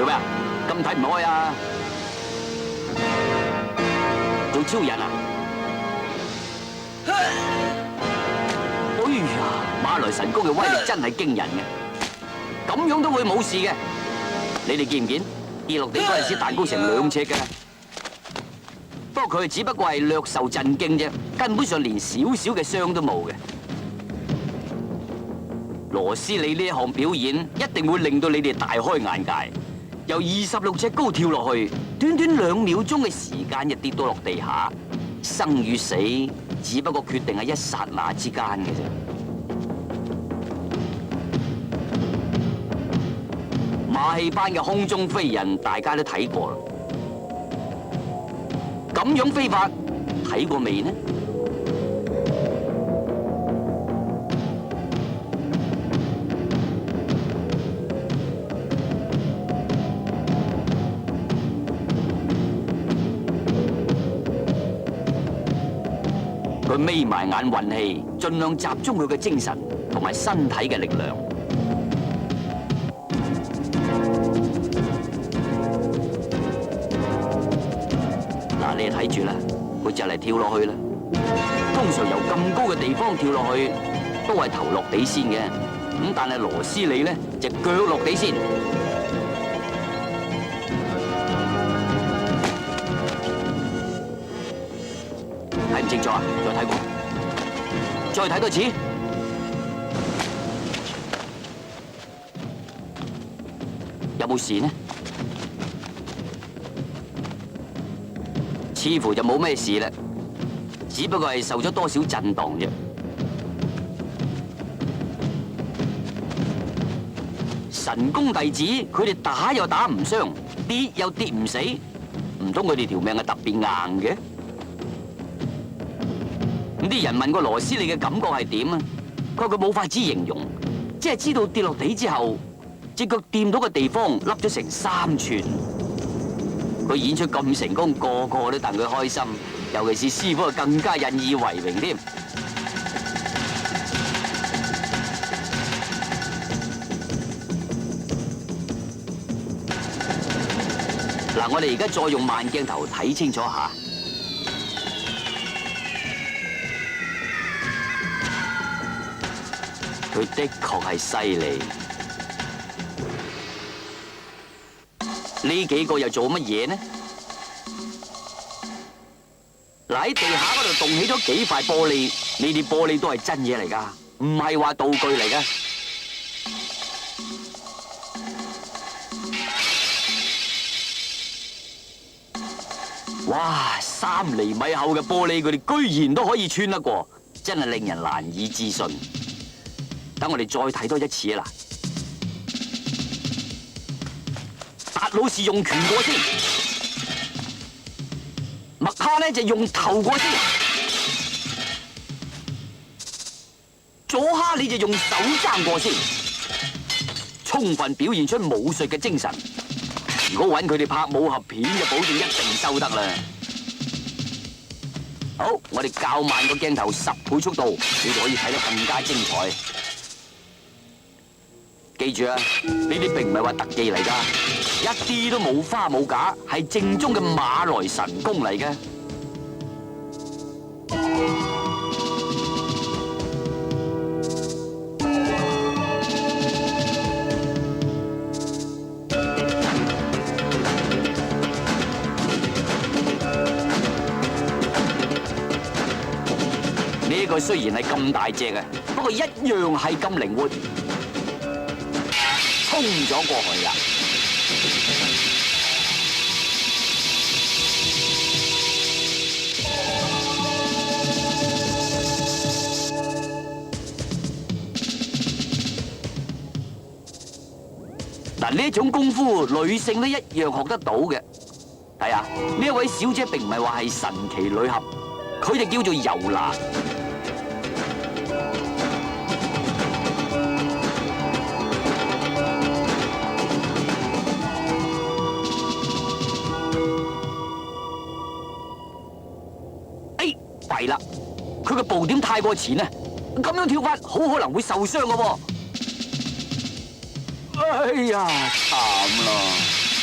做咩啊？咁睇唔開啊？做超人啊？哎呀，馬來神功嘅威力真係驚人嘅，咁樣都會冇事嘅。你哋見唔見跌落地嗰陣時彈高成2尺嘅？不過佢只不過係略受震驚啫，根本上連少少嘅傷都冇嘅。羅斯里呢一項表演一定會令到你哋大開眼界。由26尺高跳落去，短短2秒鐘嘅時間就跌到落地下，生與死只不過決定喺一剎那之間嘅啫。馬戲班嘅空中飛人大家都睇過啦，咁樣飛法睇過未呢？佢眯埋眼運氣，盡量集中佢嘅精神同埋身體嘅力量。嗱，你睇住啦，佢就嚟跳落去啦。通常由咁高嘅地方跳落去，都係頭落地先嘅。咁但係羅斯里咧，隻腳落地先。睇唔清楚啊！再睇過，再睇多次。有冇事呢？似乎就冇咩事啦，只不過係受咗多少震盪啫。神功弟子佢哋打又打唔傷，跌又跌唔死，唔通佢哋條命係特別硬嘅？咁啲人問過羅斯里嘅感覺係點啊？佢話佢冇法子形容，即係知道跌落地之後，隻腳掂到嘅地方凹咗成3寸。佢演出咁成功，個個都戥佢開心，尤其是師傅更加引以為榮添。嗱，我哋而家再用慢鏡頭睇清楚下。佢的確係犀利，呢幾個又做乜嘢呢？嗱，喺地下嗰度動起咗幾塊玻璃，呢啲玻璃都係真嘢嚟㗎，唔係話道具嚟㗎。哇！3厘米厚嘅玻璃，佢哋居然都可以穿得過，真係令人難以置信。等我哋再睇多一次啦！達魯士用拳過先，麥哈呢就用頭過先，佐哈你就用手踭過先，充分表現出武術嘅精神。如果揾佢哋拍武俠片，就保證一定收得啦。好，我哋較慢個鏡頭10倍速度，你就可以睇得更加精彩。記住啊，呢啲並唔係話特技嚟㗎，一啲都冇花冇假，係正宗嘅馬來神功嚟嘅。呢個雖然係咁大隻嘅，不過一樣係咁靈活。衝咗過去啦！嗱，呢一種功夫女性都一樣學得到嘅。睇下呢一位小姐並唔係話係神奇女俠，佢就叫做尤娜。係啦，佢個步點太過前啊，咁樣跳法好可能會受傷㗎喎。哎呀，慘啦！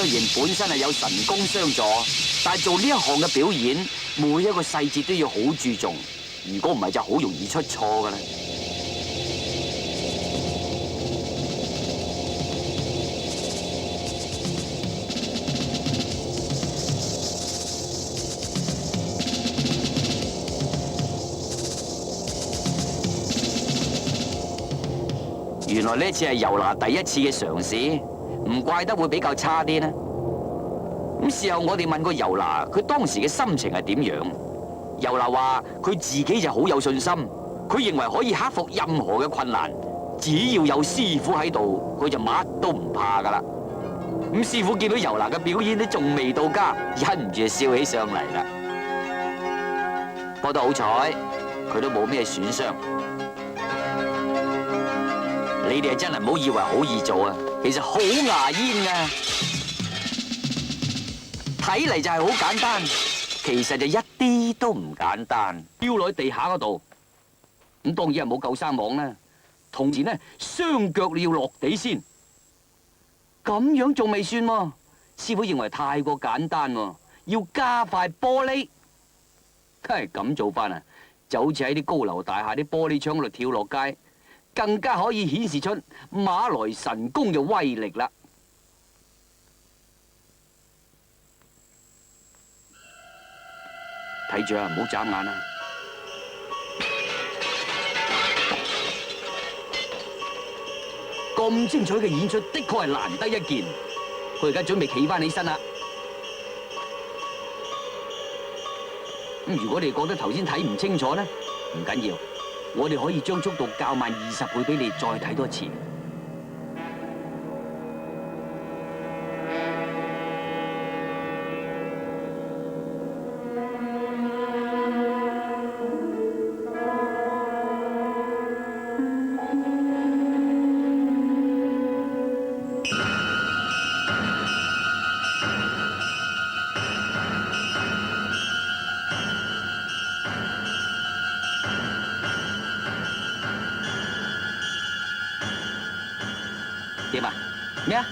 雖然本身係有神功相助，但係做呢一項嘅表演，每一個細節都要好注重。如果唔係，就好容易出錯噶啦。原來呢次係尤娜第一次嘅嘗試，唔怪得會比較差啲呢。咁事後我哋問過尤娜，佢當時嘅心情係點樣？尤娜話佢自己就好有信心，佢認為可以克服任何嘅困難，只要有師傅喺度，佢就乜都唔怕噶啦。咁師傅見到尤娜嘅表演都仲未到家，忍唔住就笑起上嚟啦。不過好彩，佢都冇咩損傷。你哋真係唔好以為好易做啊，其實好牙煙啊！睇嚟就係好簡單，其實就一啲都唔簡單。飄落喺地下嗰度，咁當然係冇救生網啦。同時呢，雙腳你要落地先，咁樣仲未算喎。師傅認為太過簡單喎，要加塊玻璃。係咁做法啊，就好似喺啲高樓大廈啲玻璃窗嗰度跳落街。更加可以顯示出馬來神功嘅威力啦！睇住啊，唔好眨眼啊！咁精彩嘅演出，的確係難得一見。佢而家準備企返起身啦。咁如果你覺得頭先睇唔清楚呢，唔緊要。我哋可以將速度較慢20倍俾你，再睇多次。點啊？咩啊？